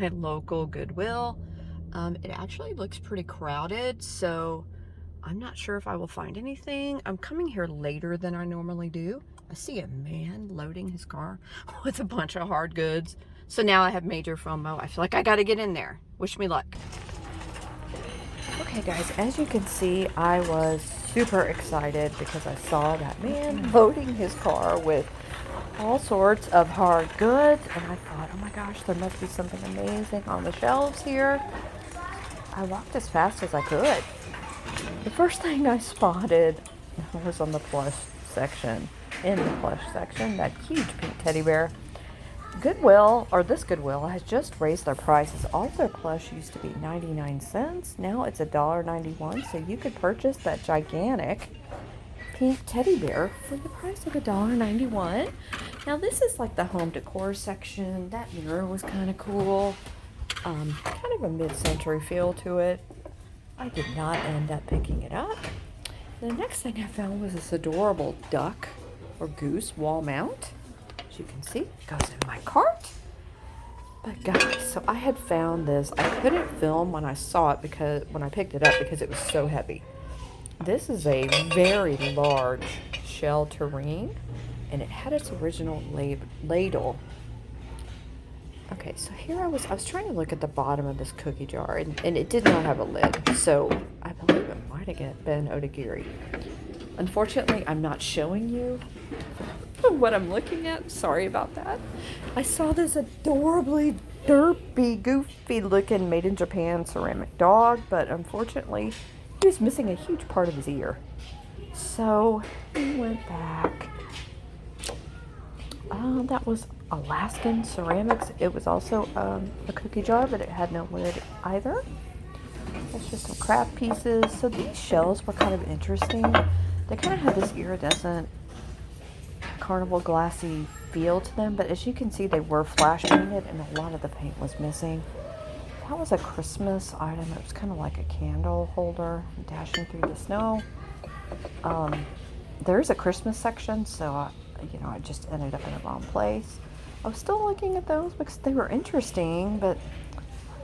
my local Goodwill. It actually looks pretty crowded, so I'm not sure if I will find anything. I'm coming here later than I normally do. I see a man loading his car with a bunch of hard goods. So now I have major FOMO. I feel like I got to get in there. Wish me luck. Okay, guys, as you can see, I was super excited because I saw that man loading his car with all sorts of hard goods, and I thought, oh my gosh, there must be something amazing on the shelves here. I walked as fast as I could. The first thing I spotted was on the plush section, that huge pink teddy bear. Goodwill, or this Goodwill, has just raised their prices. All of their plush used to be 99 cents. Now it's $1.91, so you could purchase that gigantic pink teddy bear for the price of $1.91. Now this is like the home decor section. That mirror was kind of cool. Kind of a mid-century feel to it. I did not end up picking it up. The next thing I found was this adorable duck or goose wall mount. As you can see, it goes in my cart. But guys, so I had found this. I couldn't film when I saw it when I picked it up because it was so heavy. This is a very large shell tureen, and it had its original ladle. Okay, so here I was trying to look at the bottom of this cookie jar, and it did not have a lid, so I believe it might have been Odagiri. Unfortunately, I'm not showing you what I'm looking at. Sorry about that. I saw this adorably derpy, goofy looking made in Japan ceramic dog, but unfortunately, he was missing a huge part of his ear. So we went back. That was Alaskan ceramics. It was also a cookie jar, but it had no lid either. It's just some craft pieces. So these shells were kind of interesting. They kind of had this iridescent carnival glassy feel to them, but as you can see, they were flash painted and a lot of the paint was missing. That was a Christmas item. It was kind of like a candle holder dashing through the snow. There's a Christmas section, so I just ended up in the wrong place. I was still looking at those because they were interesting, but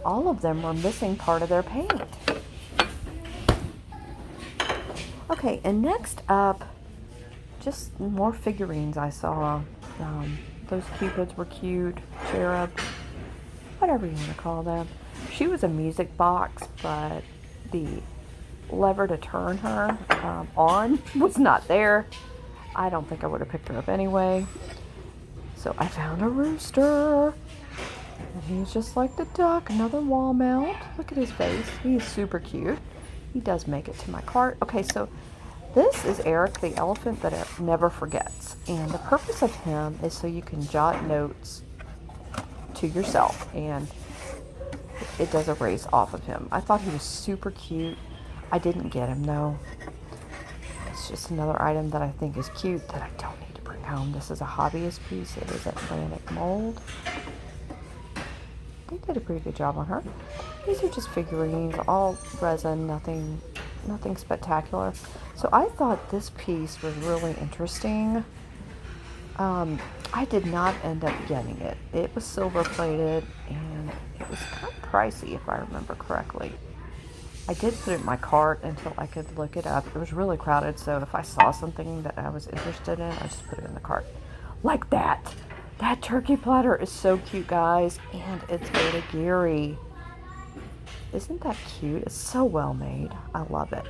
all of them were missing part of their paint. Okay, and next up, just more figurines I saw. Those cupids were cute, cherubs, whatever you want to call them. She was a music box, but the lever to turn her on was not there. I don't think I would have picked her up anyway. So I found a rooster. And he's just like the duck, another wall mount. Look at his face. He's super cute. He does make it to my cart. Okay, so this is Eric the elephant that never forgets. And the purpose of him is so you can jot notes to yourself. And it does erase off of him. I thought he was super cute. I didn't get him though. It's just another item that I think is cute that I don't need to bring home. This is a hobbyist piece. It is Atlantic mold. They did a pretty good job on her. These are just figurines, all resin, nothing spectacular. So I thought this piece was really interesting. I did not end up getting it. It was silver plated and it was kind of pricey if I remember correctly. I did put it in my cart until I could look it up. It was really crowded, so if I saw something that I was interested in, I just put it in the cart. Like that. That turkey platter is so cute, guys, and it's Odagiri. Isn't that cute? It's so well made. I love it.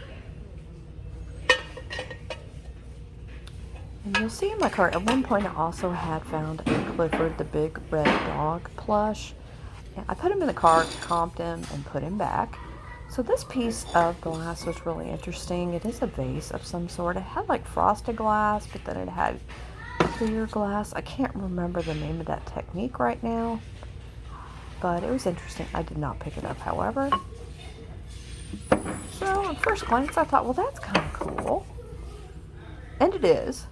And you'll see in my cart, at one point I also had found a Clifford the Big Red Dog plush. And I put him in the cart, comped him, and put him back. So this piece of glass was really interesting. It is a vase of some sort. It had like frosted glass, but then it had clear glass. I can't remember the name of that technique right now, but it was interesting. I did not pick it up, however. So at first glance, I thought, well, that's kind of cool. And it is.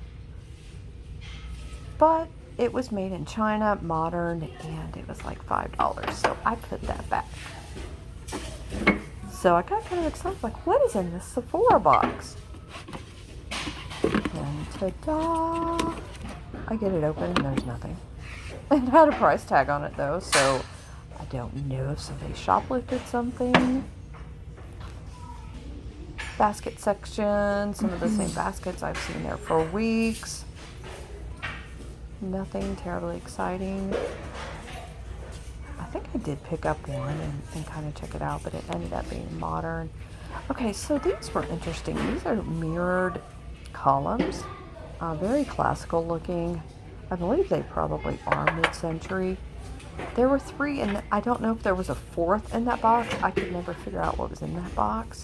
But it was made in China, modern, and it was like $5. So I put that back. So I got kind of excited, like, what is in this Sephora box? And ta-da! I get it open and there's nothing. It had a price tag on it though, so I don't know if somebody shoplifted something. Basket section, some of the same baskets I've seen there for weeks. Nothing terribly exciting. I think I did pick up one and kind of check it out, but it ended up being modern. Okay, so these were interesting. These are mirrored columns, very classical looking. I believe they probably are mid-century. There were 3, and I don't know if there was a 4th in that box. I could never figure out what was in that box.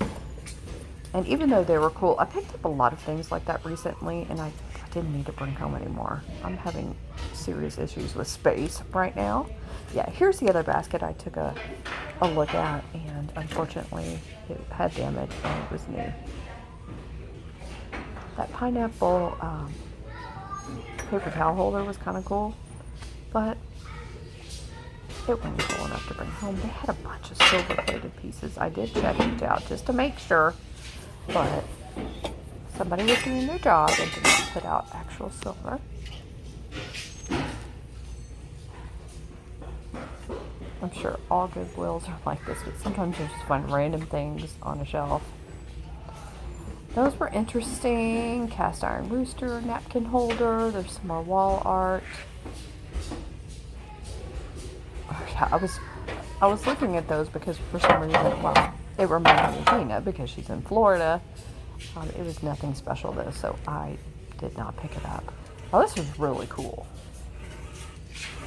And even though they were cool, I picked up a lot of things like that recently, and I didn't need to bring home anymore. I'm having serious issues with space right now. Yeah, here's the other basket I took a look at, and unfortunately it had damage and it was new. That pineapple paper towel holder was kind of cool, but it wasn't cool enough to bring home. They had a bunch of silver plated pieces. I did check each out just to make sure, but somebody was doing their job and did not put out actual silver. I'm sure all Goodwills are like this, but sometimes you just find random things on a shelf. Those were interesting. Cast iron rooster, napkin holder. There's some more wall art. Oh, yeah, I was looking at those because for some reason, well, they were reminded of Gina because she's in Florida. It was nothing special though, so I did not pick it up. Oh, this is really cool.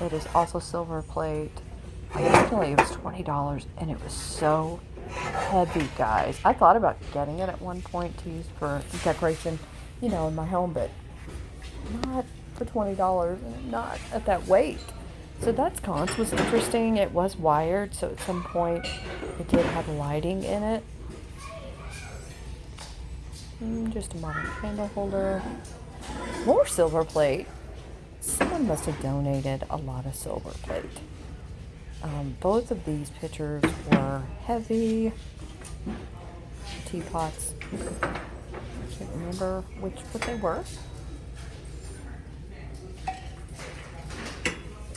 It is also silver plate. Originally it was $20 and it was so heavy, guys. I thought about getting it at one point to use for decoration, you know, in my home, but not for $20 and not at that weight. So that sconce was interesting. It was wired, so at some point it did have lighting in it. Just a modern candle holder. More silver plate. Someone must have donated a lot of silver plate. Both of these pictures were heavy. Teapots. I can't remember what they were.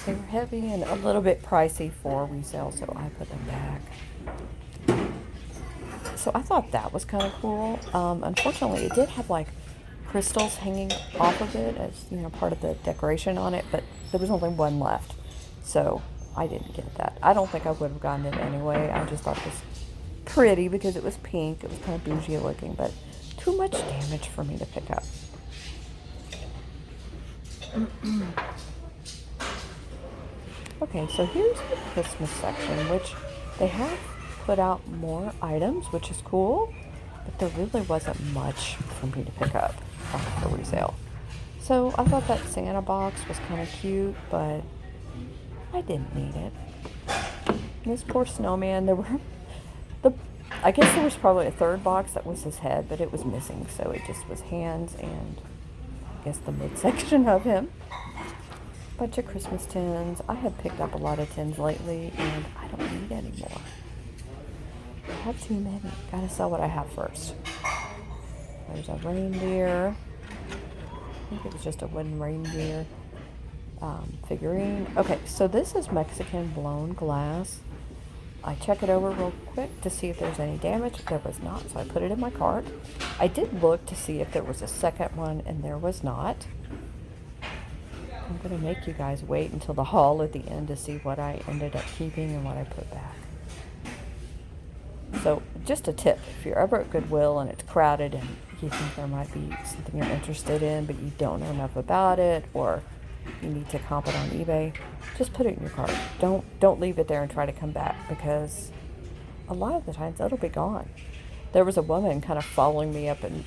They were heavy and a little bit pricey for resale, so I put them back. So I thought that was kind of cool. Unfortunately, it did have like crystals hanging off of it as, you know, part of the decoration on it, but there was only one left. So I didn't get that. I don't think I would have gotten it anyway. I just thought it was pretty because it was pink. It was kind of bougie looking, but too much damage for me to pick up. Okay, so here's the Christmas section, which they have put out more items, which is cool, but there really wasn't much for me to pick up for resale. So I thought that Santa box was kind of cute, but I didn't need it. This poor snowman, I guess there was probably a third box that was his head, but it was missing, so it just was hands and I guess the midsection of him. Bunch of Christmas tins. I have picked up a lot of tins lately, and I don't need any more. I have too many. Gotta sell what I have first. There's a reindeer. I think it was just a wooden reindeer figurine. Okay, so this is Mexican blown glass. I check it over real quick to see if there's any damage. There was not, so I put it in my cart. I did look to see if there was a second one, and there was not. I'm going to make you guys wait until the haul at the end to see what I ended up keeping and what I put back. So just a tip, if you're ever at Goodwill and it's crowded and you think there might be something you're interested in but you don't know enough about it, or you need to comp it on eBay, just put it in your cart. Don't leave it there and try to come back, because a lot of the times it'll be gone. There was a woman kind of following me up and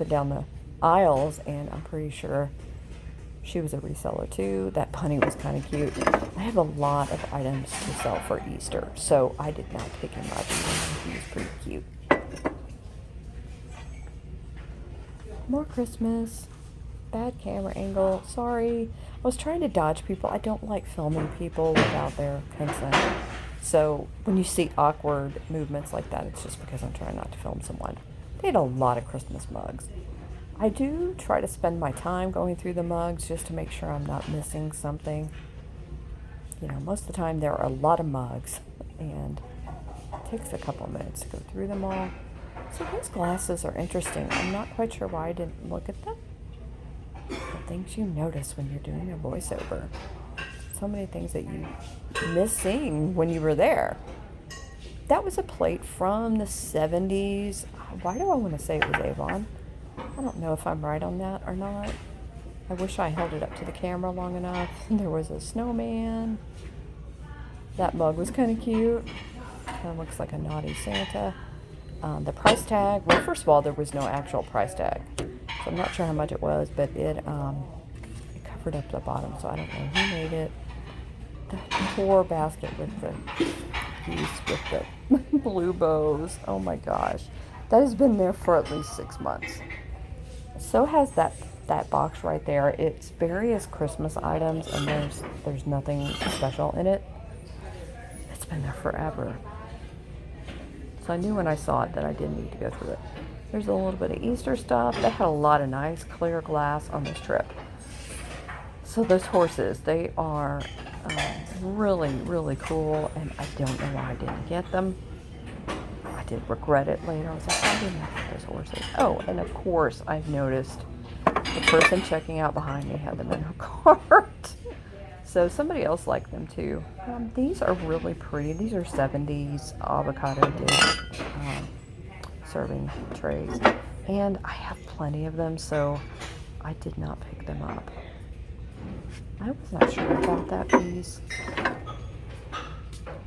down the aisles, and I'm pretty sure she was a reseller too. That bunny was kind of cute. I have a lot of items to sell for Easter, so I did not pick him up. He was pretty cute. More Christmas. Bad camera angle. Sorry. I was trying to dodge people. I don't like filming people without their consent. So when you see awkward movements like that, it's just because I'm trying not to film someone. They had a lot of Christmas mugs. I do try to spend my time going through the mugs just to make sure I'm not missing something. You know, most of the time there are a lot of mugs, and it takes a couple minutes to go through them all. So those glasses are interesting. I'm not quite sure why I didn't look at them. The things you notice when you're doing a voiceover. So many things that you miss seeing when you were there. That was a plate from the 70s. Why do I want to say it was Avon? I don't know if I'm right on that or not. I wish I held it up to the camera long enough. There was a snowman. That mug was kind of cute. Kind of looks like a naughty Santa. The price tag, well, first of all, there was no actual price tag. So I'm not sure how much it was, but it covered up the bottom, so I don't know who made it. The poor basket with the piece with the blue bows. Oh my gosh. That has been there for at least 6 months. So has that box right there. It's various Christmas items, and there's nothing special in it. It's been there forever. So I knew when I saw it that I didn't need to go through it. There's a little bit of Easter stuff. They had a lot of nice clear glass on this trip. So those horses, they are really, really cool, and I don't know why I didn't get them. I did regret it later. I was like, I didn't get those horses. Oh, and of course, I've noticed the person checking out behind me had them in her cart. So somebody else liked them too. These are really pretty. These are 70s avocado dish serving trays. And I have plenty of them, so I did not pick them up. I was not sure about that piece.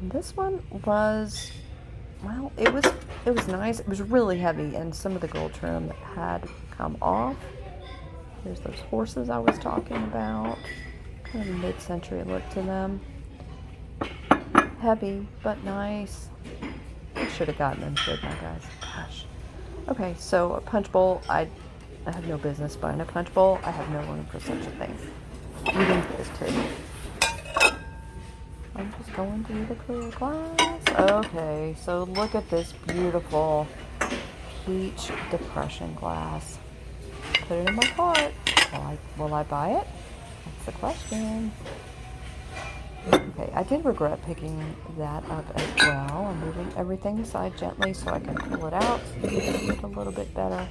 This one was, well, it was nice. It was really heavy, and some of the gold trim had come off. There's those horses I was talking about. Kind of a mid-century look to them. Heavy, but nice. I should have gotten them, shouldn't I, guys? Gosh. Okay, so a punch bowl. I have no business buying a punch bowl. I have no room for such a thing. Even this too. I'm just going through the clear glass. Okay, so look at this beautiful peach depression glass. Put it in my cart. Will I buy it? That's the question. Okay, I did regret picking that up as well. I'm moving everything aside gently so I can pull it out so you can see it a little bit better.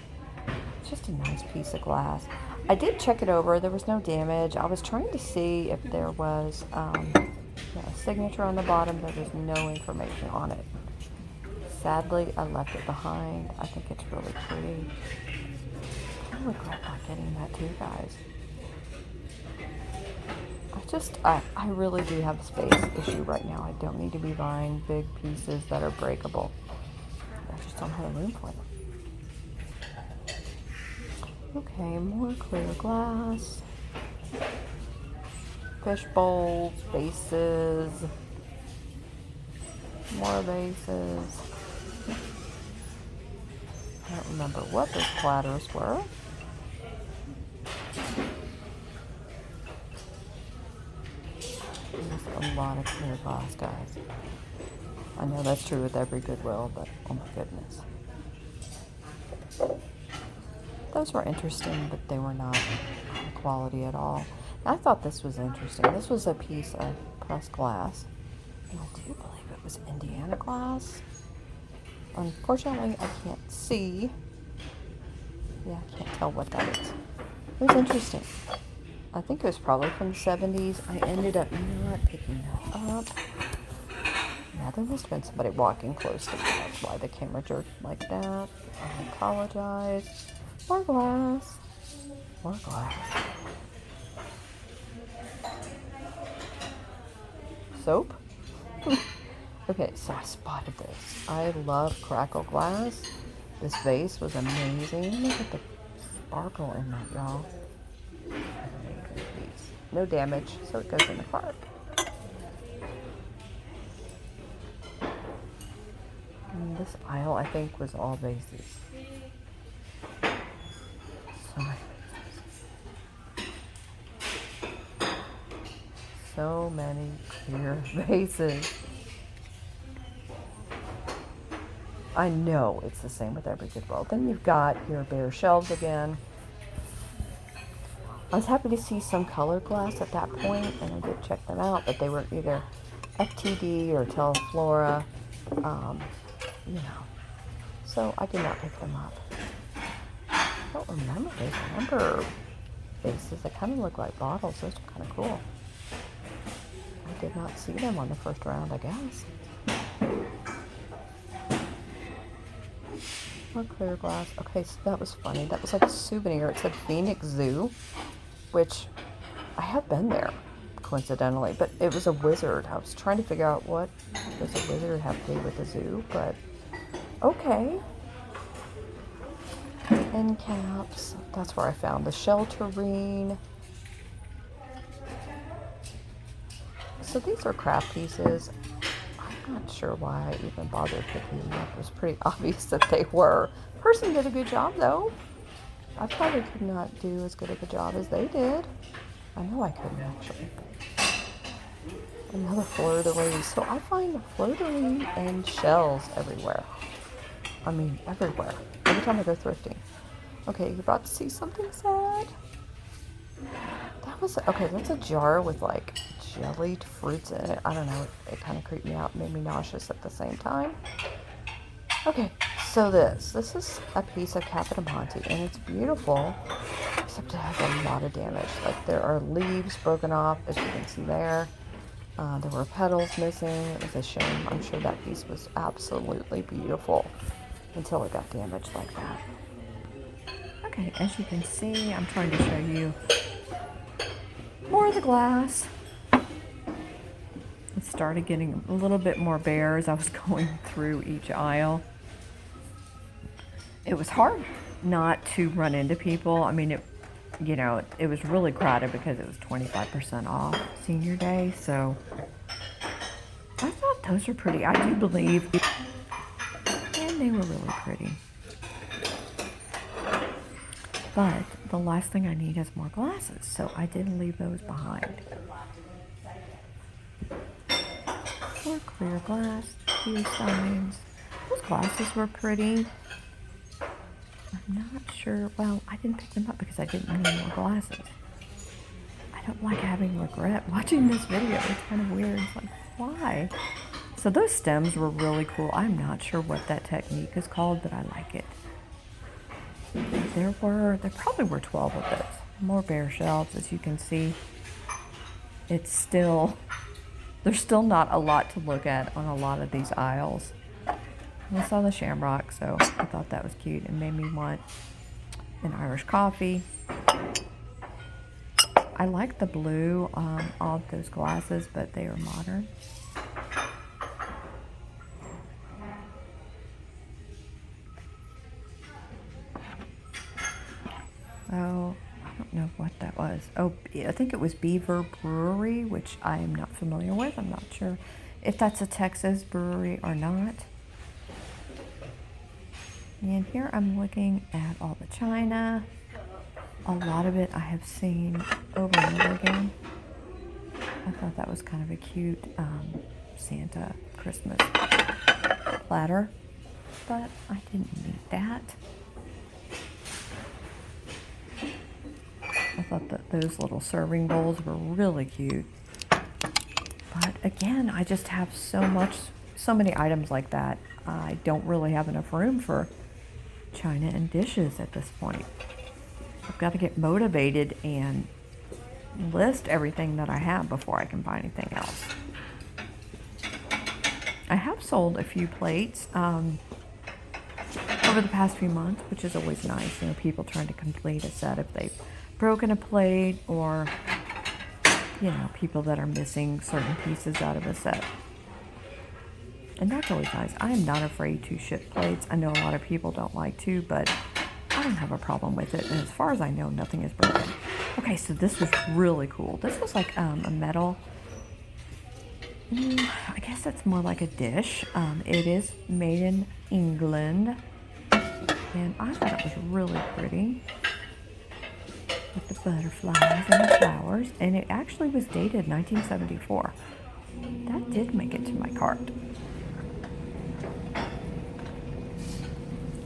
It's just a nice piece of glass. I did check it over. There was no damage. I was trying to see if there was a signature on the bottom. There was no information on it. Sadly, I left it behind. I think it's really pretty. I regret not getting that too, guys. I really do have a space issue right now. I don't need to be buying big pieces that are breakable. I just don't have room for them. Okay, more clear glass. Fish bowls, vases. More vases. I don't remember what those platters were. There's a lot of clear glass, guys. I know that's true with every Goodwill, but oh my goodness. Those were interesting, but they were not high quality at all. I thought this was interesting. This was a piece of pressed glass, and I do believe it was Indiana glass. Unfortunately, I can't see. Yeah, I can't tell what that is. It was interesting. I think it was probably from the 70s. I ended up not picking that up. Yeah, there must have been somebody walking close to me. That's why the camera jerked like that. I apologize. More glass. More glass. Soap? Okay, so I spotted this. I love crackle glass. This vase was amazing. Look at the sparkle in that, y'all. No damage, so it goes in the cart. And this aisle, I think, was all vases. So many vases. So many clear vases. I know it's the same with every Goodwill. Then you've got your bare shelves again. I was happy to see some colored glass at that point, and I did check them out, but they were either FTD or Teleflora, you know, so I did not pick them up. I don't remember those amber vases. They kind of look like bottles. Those are kind of cool. I did not see them on the first round, I guess. More clear glass. Okay, so that was funny. That was like a souvenir. It said Phoenix Zoo, which I have been there, coincidentally, but it was a wizard. I was trying to figure out what does a wizard have to do with the zoo, but okay. End caps. That's where I found the shell tureen. So these are craft pieces. I'm not sure why I even bothered picking them up. It was pretty obvious that they were. The person did a good job, though. I probably could not do as good of a job as they did. I know I couldn't, actually. Another fleur-de-lis. So I find fleur-de-lis and shells everywhere. I mean, everywhere. Every time I go thrifting. Okay, you're about to see something sad. That was, okay, that's a jar with like jellied fruits in it. I don't know, it kind of creeped me out, made me nauseous at the same time. Okay, so this is a piece of Capodimonte, and it's beautiful, except it has a lot of damage. Like, there are leaves broken off, as you can see there. There were petals missing. It was a shame. I'm sure that piece was absolutely beautiful until it got damaged like that. Okay, as you can see, I'm trying to show you more of the glass. It started getting a little bit more bare as I was going through each aisle. It was hard not to run into people. I mean, it was really crowded because it was 25% off senior day, so I thought those were pretty. I do believe, and they were really pretty. But the last thing I need is more glasses, so I did leave those behind. More clear glass, tear signs. Those glasses were pretty. I'm not sure. Well, I didn't pick them up because I didn't need more glasses. I don't like having regret watching this video. It's kind of weird. It's like, why? So those stems were really cool. I'm not sure what that technique is called, but I like it. There probably were 12 of those. More bare shelves, as you can see. There's still not a lot to look at on a lot of these aisles. I saw the shamrock, so I thought that was cute and made me want an Irish coffee. I like the blue of those glasses, but they are modern. Oh, I don't know what that was. Oh, I think it was Beaver Brewery, which I am not familiar with. I'm not sure if that's a Texas brewery or not. And here I'm looking at all the china. A lot of it I have seen over and over again. I thought that was kind of a cute Santa Christmas platter, but I didn't need that. I thought that those little serving bowls were really cute. But again, I just have so many items like that. I don't really have enough room for china and dishes at this point. I've got to get motivated and list everything that I have before I can buy anything else. I have sold a few plates over the past few months, which is always nice. You know, people trying to complete a set if they've broken a plate, or, you know, people that are missing certain pieces out of a set. And that's always nice. I am not afraid to ship plates. I know a lot of people don't like to, but I don't have a problem with it. And as far as I know, nothing is broken. Okay, so this was really cool. This was like a metal, I guess it's more like a dish. It is made in England. And I thought it was really pretty, with the butterflies and the flowers. And it actually was dated 1974. That did make it to my cart.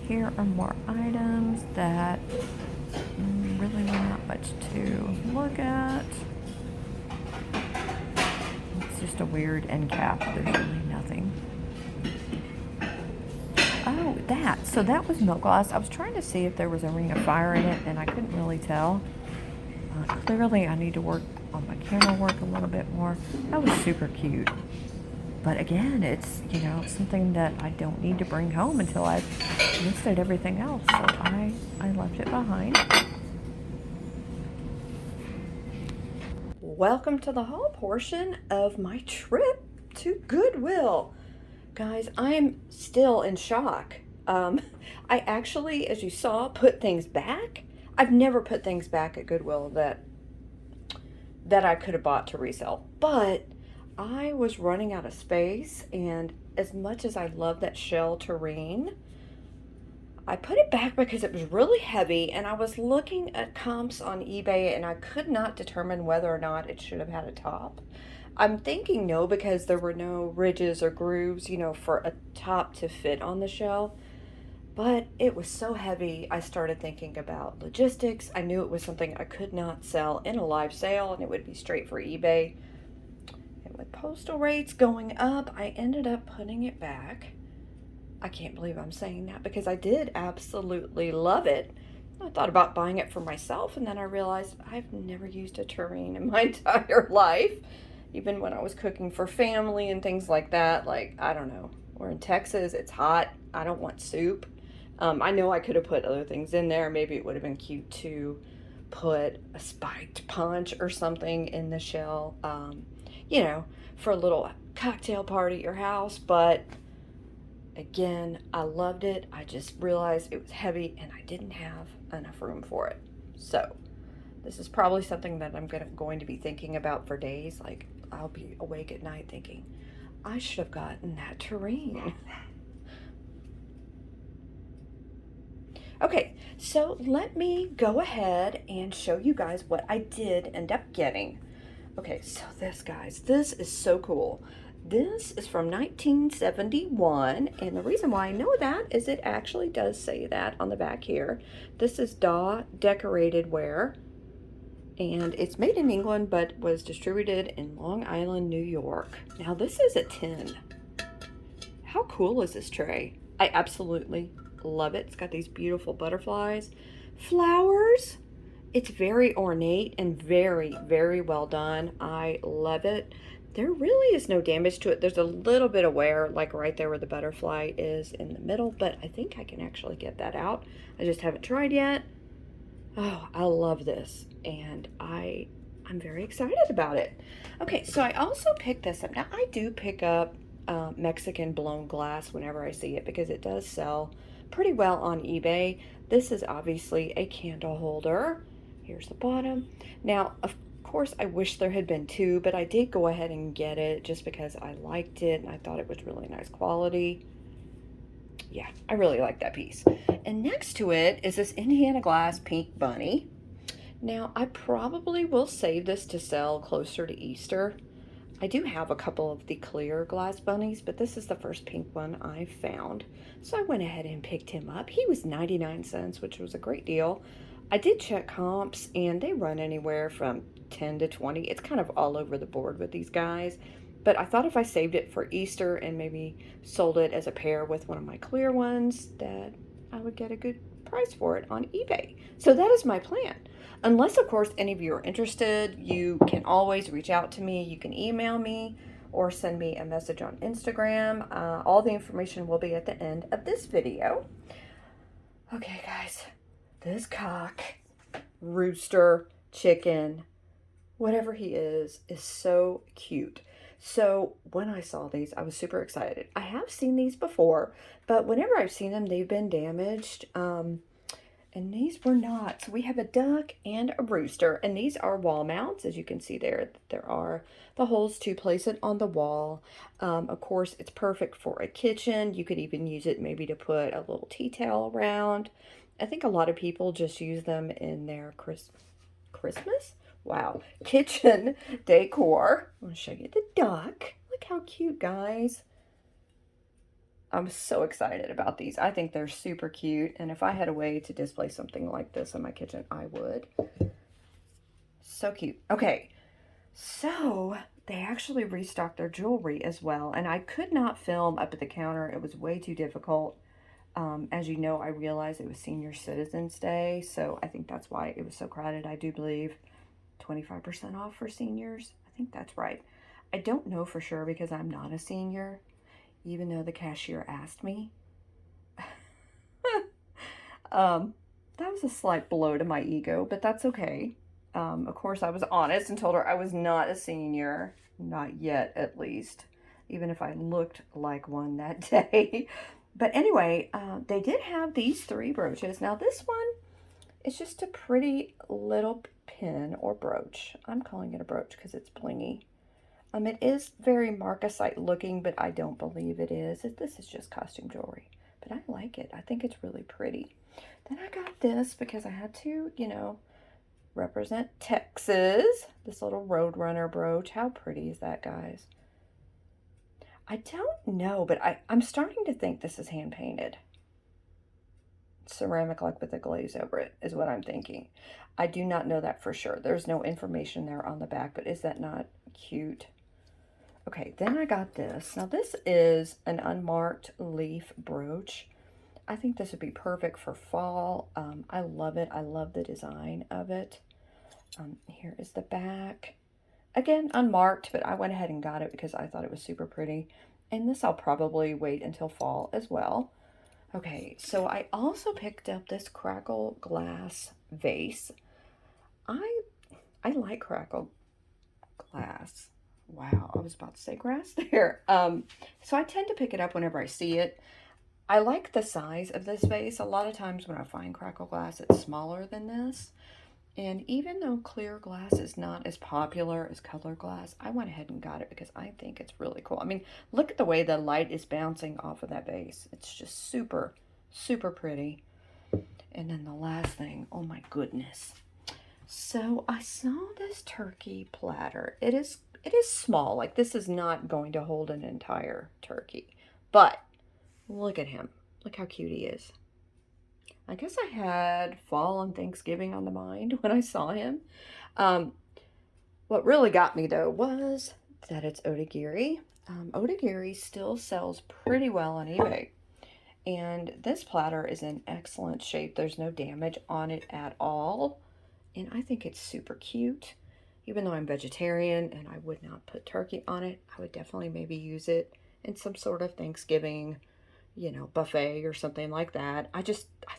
Here are more items that really not much to look at. It's just a weird end cap. There's really nothing. Oh, that. So that was milk glass. I was trying to see if there was a ring of fire in it, and I couldn't really tell. Clearly, I need to work on my camera work a little bit more. That was super cute. But again, it's, you know, something that I don't need to bring home until I've listed everything else. So I left it behind. Welcome to the haul portion of my trip to Goodwill. Guys, I'm still in shock. I actually, as you saw, put things back. I've never put things back at Goodwill that I could have bought to resell. But I was running out of space, and as much as I love that shell terrain, I put it back because it was really heavy, and I was looking at comps on eBay, and I could not determine whether or not it should have had a top. I'm thinking no, because there were no ridges or grooves, you know, for a top to fit on the shell. But it was so heavy, I started thinking about logistics. I knew it was something I could not sell in a live sale, and it would be straight for eBay. And with postal rates going up, I ended up putting it back. I can't believe I'm saying that, because I did absolutely love it. I thought about buying it for myself, and then I realized I've never used a tureen in my entire life. Even when I was cooking for family and things like that, like, I don't know, we're in Texas, it's hot, I don't want soup. I know I could have put other things in there. Maybe it would have been cute to put a spiked punch or something in the shell, you know, for a little cocktail party at your house. But again, I loved it. I just realized it was heavy and I didn't have enough room for it. So this is probably something that I'm going to be thinking about for days. Like, I'll be awake at night thinking, I should have gotten that terrain. Okay, so let me go ahead and show you guys what I did end up getting. Okay, so this, guys, this is so cool. This is from 1971, and the reason why I know that is it actually does say that on the back here. This is Daw Decorated Ware, and it's made in England but was distributed in Long Island, New York. Now this is a tin. How cool is this tray? I absolutely love it. It's got these beautiful butterflies, flowers. It's very ornate and very, very well done. I love it. There really is no damage to it. There's a little bit of wear, like right there where the butterfly is in the middle, but I think I can actually get that out. I just haven't tried yet. Oh, I love this, and I'm very excited about it. Okay, so I also picked this up. Now, I do pick up Mexican blown glass whenever I see it, because it does sell pretty well on eBay. This is obviously a candle holder. Here's the bottom. Now, of course, I wish there had been two, but I did go ahead and get it just because I liked it and I thought it was really nice quality. Yeah, I really like that piece. And next to it is this Indiana glass pink bunny. Now, I probably will save this to sell closer to Easter. I do have a couple of the clear glass bunnies, but this is the first pink one I found. So I went ahead and picked him up. He was 99 cents, which was a great deal. I did check comps, and they run anywhere from 10 to 20. It's kind of all over the board with these guys. But I thought if I saved it for Easter and maybe sold it as a pair with one of my clear ones, that I would get a good price for it on eBay. So that is my plan. Unless, of course, any of you are interested, you can always reach out to me. You can email me or send me a message on Instagram. All the information will be at the end of this video. Okay, guys, this cock, rooster, chicken, whatever he is so cute. So when I saw these, I was super excited. I have seen these before, but whenever I've seen them, they've been damaged. And these were not. So we have a duck and a rooster, and these are wall mounts. As you can see there are the holes to place it on the wall. Of course, it's perfect for a kitchen. You could even use it maybe to put a little tea towel around. I think a lot of people just use them in their Christmas? Wow. Kitchen decor. I'm going to show you the duck. Look how cute, guys. I'm so excited about these. I think they're super cute. And if I had a way to display something like this in my kitchen, I would. So cute. Okay, so they actually restocked their jewelry as well. And I could not film up at the counter. It was way too difficult. As you know, I realized it was Senior Citizens Day. So I think that's why it was so crowded. I do believe 25% off for seniors. I think that's right. I don't know for sure because I'm not a senior, even though the cashier asked me. That was a slight blow to my ego, but that's okay. Of course, I was honest and told her I was not a senior, not yet at least, even if I looked like one that day. But anyway, they did have these 3 brooches. Now this one is just a pretty little pin or brooch. I'm calling it a brooch because it's blingy. It is very Marcasite looking, but I don't believe it is. This is just costume jewelry, but I like it. I think it's really pretty. Then I got this because I had to, you know, represent Texas. This little Roadrunner brooch. How pretty is that, guys? I don't know, but I'm starting to think this is hand painted. Ceramic, like with a glaze over it, is what I'm thinking. I do not know that for sure. There's no information there on the back, but is that not cute? Okay, then I got this. Now this is an unmarked leaf brooch. I think this would be perfect for fall. I love it. I love the design of it. Here is the back. Again, unmarked, but I went ahead and got it because I thought it was super pretty. And this I'll probably wait until fall as well. Okay, so I also picked up this crackle glass vase. I like crackle glass. Wow, I was about to say grass there. So I tend to pick it up whenever I see it. I like the size of this vase. A lot of times when I find crackle glass, it's smaller than this. And even though clear glass is not as popular as color glass, I went ahead and got it because I think it's really cool. I mean, look at the way the light is bouncing off of that vase. It's just super, super pretty. And then the last thing, oh my goodness. So I saw this turkey platter. It is small. Like, this is not going to hold an entire turkey. But look at him. Look how cute he is. I guess I had fall and Thanksgiving on the mind when I saw him. What really got me, though, was that it's Otagiri. Otagiri still sells pretty well on eBay. And this platter is in excellent shape. There's no damage on it at all. And I think it's super cute. Even though I'm vegetarian and I would not put turkey on it, I would definitely maybe use it in some sort of Thanksgiving, you know, buffet or something like that. I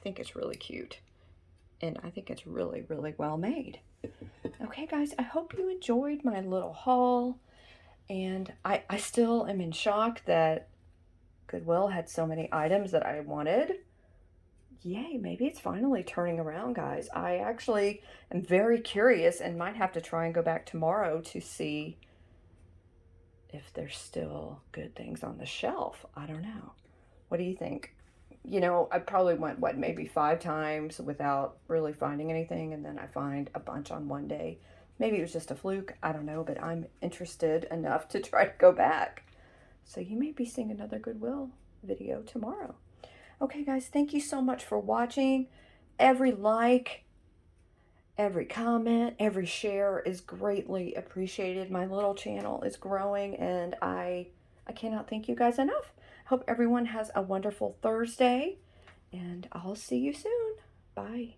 think it's really cute. And I think it's really, really well made. Okay, guys, I hope you enjoyed my little haul. And I still am in shock that Goodwill had so many items that I wanted. Yay, maybe it's finally turning around, guys. I actually am very curious and might have to try and go back tomorrow to see if there's still good things on the shelf. I don't know. What do you think? You know, I probably went, what, maybe 5 times without really finding anything, and then I find a bunch on one day. Maybe it was just a fluke. I don't know, but I'm interested enough to try to go back. So you may be seeing another Goodwill video tomorrow. Okay, guys, thank you so much for watching. Every like, every comment, every share is greatly appreciated. My little channel is growing, and I cannot thank you guys enough. Hope everyone has a wonderful Thursday, and I'll see you soon. Bye.